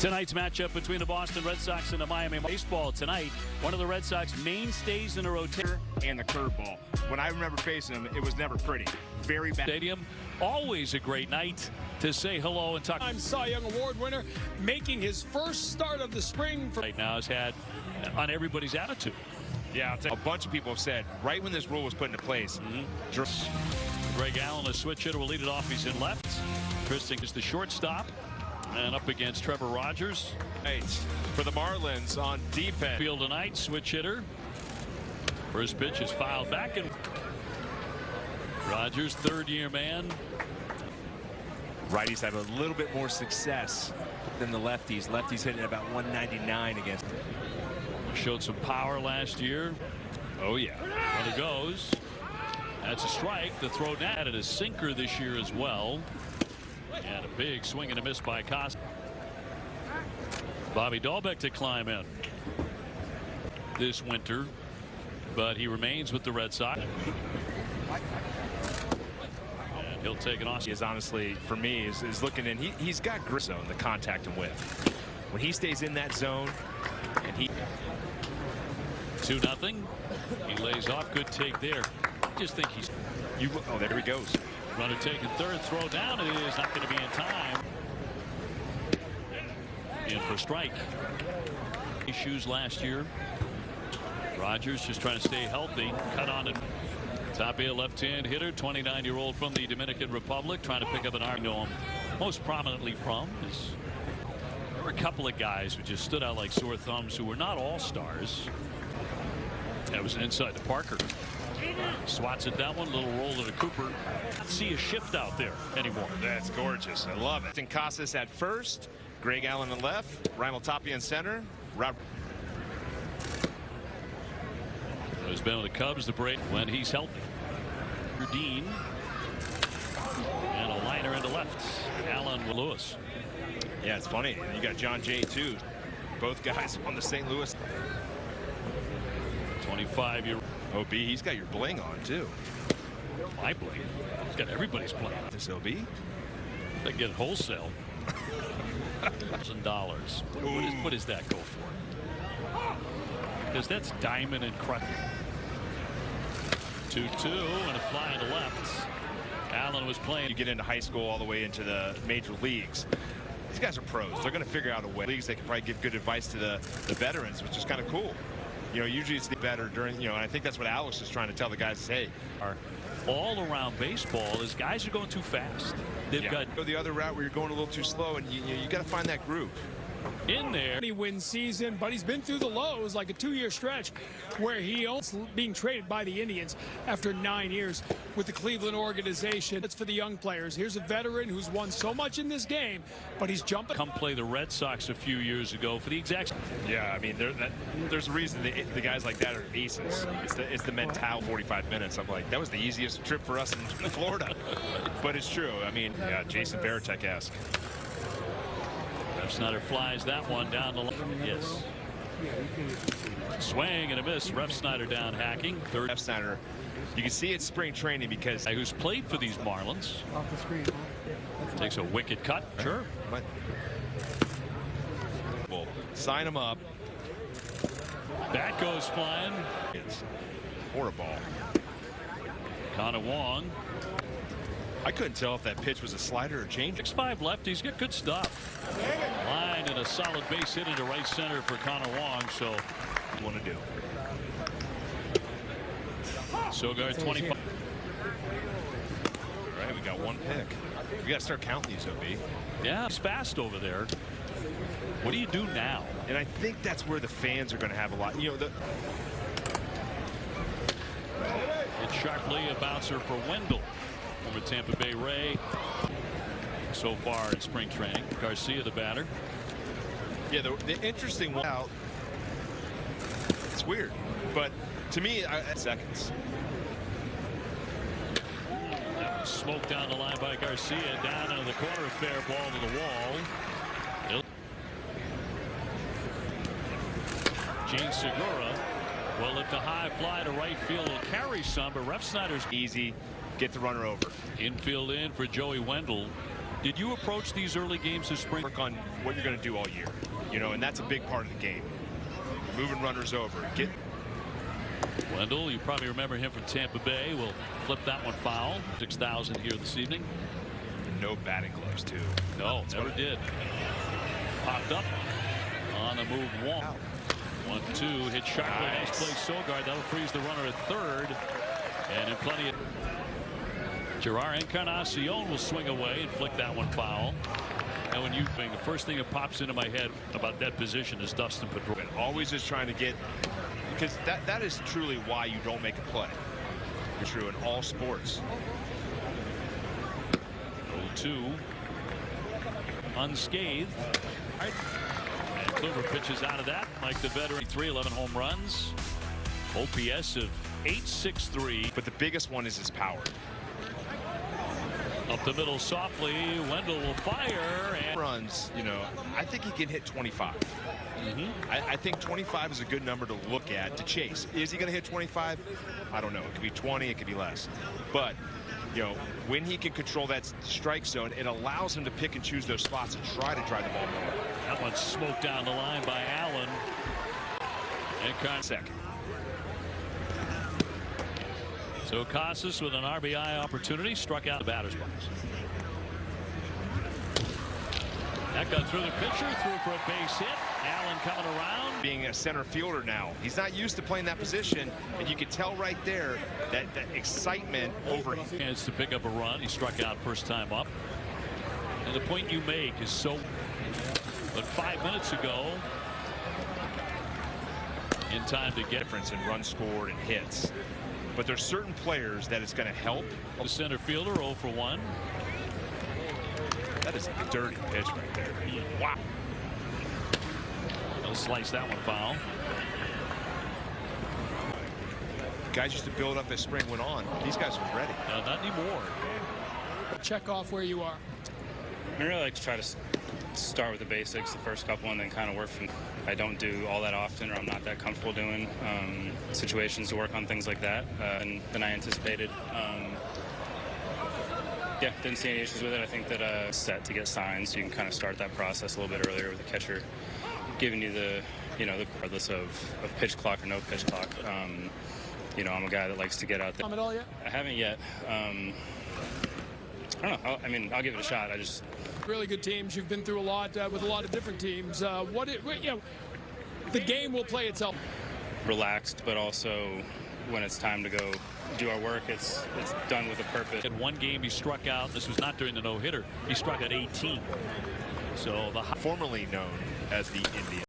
Tonight's matchup between the Boston Red Sox and the Miami Baseball tonight. One of the Red Sox mainstays in a rotation. And the curveball. When I remember facing him, it was never pretty. Very bad. Stadium, always a great night to say hello and talk. I'm Cy Young Award winner, making his first start of the spring. Right now has had on everybody's attitude. Yeah, a bunch of people have said right when this rule was put into place. Greg Allen, a switch hitter, will lead it off. He's in left. Tristing is the shortstop. And up against Trevor Rogers. Right. For the Marlins on defense. Field tonight, switch hitter. First pitch is fouled back. And Rogers, third-year man. Righties have a little bit more success than the lefties. Lefties hitting about 199 against. Showed some power last year. Oh, yeah. When it goes. That's a strike. The throw down at a sinker this year as well. And a big swing and a miss by Costa. Bobby Dahlbeck to climb in this winter, but he remains with the Red Sox. And he'll take it off. He is honestly, for me, is looking in. He's got grip zone to contact him with. When he stays in that zone, and he 2-0. He lays off. Good take there. I just think he's. Oh, there he goes. Runner taking third, throw down. It is not going to be in time. In for strike. Issues last year. Rogers just trying to stay healthy. Cut on it. Tapia, left-hand hitter, 29-year-old from the Dominican Republic, trying to pick up an arm. You know him most prominently from is. There were a couple of guys who just stood out like sore thumbs who were not all-stars. That was inside to Parker. Swats it that one, little roll to the Cooper. Not see a shift out there anymore. That's gorgeous. I love it. And Casas at first, Greg Allen in left, Rymel Tapia in center. He's been with the Cubs, the break when he's healthy. Dean and a liner into left. Allen with Lewis. Yeah, it's funny. You got John Jay too. Both guys on the St. Louis. 25-year. OB, he's got your bling on too. My bling. He's got everybody's bling. This OB? They get it wholesale. $1,000. What does that go for? Because that's diamond and crutch. 2-2 and a fly to left. Allen was playing. You get into high school all the way into the major leagues. These guys are pros. They're going to figure out a way. Leagues, they can probably give good advice to the veterans, which is kind of cool. You know, usually it's better during, and I think that's what Alex is trying to tell the guys. Hey, all around baseball is guys are going too fast. They've got go the other route where you're going a little too slow, and you got to find that groove. In there. He wins season, but he's been through the lows, like a 2-year stretch where he owns being traded by the Indians after 9 years with the Cleveland organization. It's for the young players. Here's a veteran who's won so much in this game, but he's jumping. Come play the Red Sox a few years ago for the exact. Yeah, I mean, there's a reason the guys like that are aces. It's the mental 45 minutes. I'm like, that was the easiest trip for us in Florida. But it's true. I mean, yeah, Jason Varitek-esque. Snyder flies that one down the line. Yes. Swing and a miss. Snyder down hacking. Third. Snyder. You can see it's spring training because who's played for these Marlins. Off the screen. Takes a wicked cut. Sure. Well, sign him up. That goes flying. Or a ball. Connor Wong. I couldn't tell if that pitch was a slider or change. 6'5" left. He's got good stuff. Line and a solid base hit into right center for Connor Wong. So you want to do. Sogard 25. All right, we got one pick. We got to start counting these, OB. Yeah, he's fast over there. What do you do now? And I think that's where the fans are going to have a lot. It's sharply a bouncer for Wendell. Over Tampa Bay Ray so far in spring training. Garcia the batter. Yeah, the interesting one out. It's weird, but to me, seconds. That was smoked down the line by Garcia, down into the corner, fair ball to the wall. Gene Segura will lift a high fly to right field. Will carry some, but Snyder's easy. Get the runner over. Infield in for Joey Wendell. Did you approach these early games this spring? Work on what you're going to do all year, you know, and that's a big part of the game. Moving runners over. Wendell, you probably remember him from Tampa Bay. Will flip that one foul. 6,000 here this evening. No batting gloves, too. No, never did. Popped up on the move. 1-2 hit sharply. Nice play, Sogard. That'll freeze the runner at third. And in plenty of. Gerard Encarnacion will swing away and flick that one foul. And when you think the first thing that pops into my head about that position is Dustin Pedroia. Always just trying to get, because that is truly why you don't make a play. It's true in all sports. 0-2 unscathed. And Kluber pitches out of that like the veteran. 11 home runs. OPS of .863. But the biggest one is his power. Up the middle softly. Wendell will fire. And runs, you know, I think he can hit 25. I think 25 is a good number to look at, to chase. Is he going to hit 25? I don't know. It could be 20. It could be less. But, you know, when he can control that strike zone, it allows him to pick and choose those spots and try to drive the ball more. That one's smoked down the line by Allen. And second. So Casas with an RBI opportunity, struck out the batter's box. That got through the pitcher, threw for a base hit. Allen coming around. Being a center fielder now, he's not used to playing that position, and you can tell right there that excitement over him. Chance to pick up a run. He struck out first time up. And the point you make is so. But 5 minutes ago, in time to get difference in runs scored and hits. But there's certain players that it's going to help. The center fielder 0 for 1. That is a dirty pitch right there. Wow. He'll slice that one foul. Guys used to build up as spring went on. These guys are ready. Not anymore. Check off where you are. I really like to try to start with the basics, the first couple, and then kind of work from. I don't do all that often, or I'm not that comfortable doing situations to work on things like that than I anticipated. Yeah, didn't see any issues with it. I think that set to get signed, so you can kind of start that process a little bit earlier with the catcher giving you the, regardless of pitch clock or no pitch clock. You know, I'm a guy that likes to get out there. At all yet? I haven't yet. I don't know. I'll give it a shot. Really good teams. You've been through a lot with a lot of different teams. The game will play itself. Relaxed, but also when it's time to go do our work, it's done with a purpose. In one game, he struck out. This was not during the no-hitter. He struck out 18. So the formerly known as the Indians.